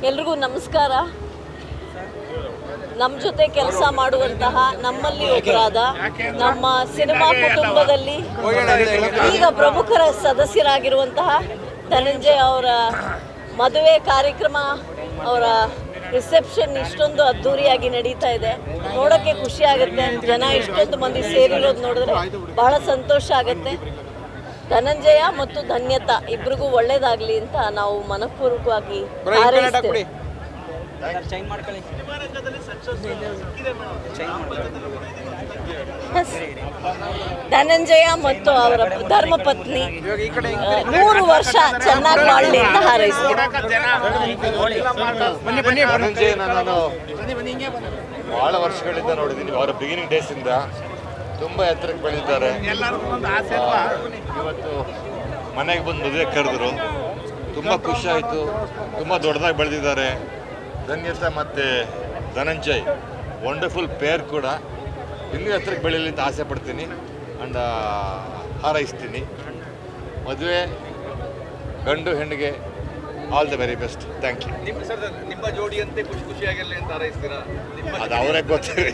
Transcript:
ಎಲ್ರಿಗೂ ನಮಸ್ಕಾರ. ನಮ್ಮ ಜೊತೆ ಕೆಲಸ ಮಾಡುವಂತಹ ನಮ್ಮಲ್ಲಿ ಒಬ್ಬರಾದ ನಮ್ಮ ಸಿನಿಮಾ ಕುಟುಂಬದಲ್ಲಿ ಈಗ ಪ್ರಮುಖರ ಸದಸ್ಯರಾಗಿರುವಂತಹ ಧನಂಜಯ ಅವರ ಮದುವೆ ಕಾರ್ಯಕ್ರಮ, ಅವರ ರಿಸೆಪ್ಷನ್ ಇಷ್ಟೊಂದು ಅದ್ಧೂರಿಯಾಗಿ ನಡೀತಾ ಇದೆ. ನೋಡೋಕ್ಕೆ ಖುಷಿ ಆಗುತ್ತೆ. ಜನ ಇಷ್ಟೊಂದು ಮಂದಿ ಸೇರಿರೋದು ನೋಡಿದ್ರೆ ಬಹಳ ಸಂತೋಷ ಆಗುತ್ತೆ. ಧನಂಜಯ ಮತ್ತು ಧನ್ಯತಾ ಇಬ್ಬರಿಗೂ ಒಳ್ಳೇದಾಗಲಿ ಅಂತ ನಾವು ಮನಪೂರ್ವಕವಾಗಿ ಹಾರೈಸ್ತೇವೆ. ಧನಂಜಯ ಮತ್ತು ಅವರ ಧರ್ಮಪತ್ನಿ 100 ವರ್ಷ ಚೆನ್ನಾಗಿ ಮಾಡಲಿ ಅಂತ ಹಾರೈಸ್ತೇವೆ. ನಾನು ಬಹಳ ವರ್ಷಗಳಿಂದ ನೋಡಿದ್ದೀನಿ. ಅವರ ಬಿಗಿನಿಂಗ್ ಡೇಸಿಂದ ತುಂಬ ಎತ್ತರಕ್ಕೆ ಬೆಳೆದಿದ್ದಾರೆ. ಇವತ್ತು ಮನೆಗೆ ಬಂದು ಮದುವೆ ಕರೆದ್ರು, ತುಂಬ ಖುಷಿ ಆಯಿತು. ತುಂಬ ದೊಡ್ಡದಾಗಿ ಬೆಳೆದಿದ್ದಾರೆ. ಧನ್ಯತಾ ಮತ್ತು ಧನಂಜಯ್ ವಂಡರ್ಫುಲ್ ಪೇರ್ ಕೂಡ. ಇನ್ನೂ ಎತ್ತರಕ್ಕೆ ಬೆಳೀಲಿ ಅಂತ ಆಸೆ ಪಡ್ತೀನಿ ಆ್ಯಂಡ್ ಹಾರೈಸ್ತೀನಿ. ಮದುವೆ ಗಂಡು ಹೆಣ್ಣಿಗೆ all the very best. Thank you. ನಿಮ್ಮ ಜೋಡಿಯಂತೆ ಖುಷಿಯಾಗಿರಲಿ ಅಂತ ಹಾರೈಸ್ತೀರಾ? ಅದು ಅವರೇ ಗೊತ್ತಿದೆ.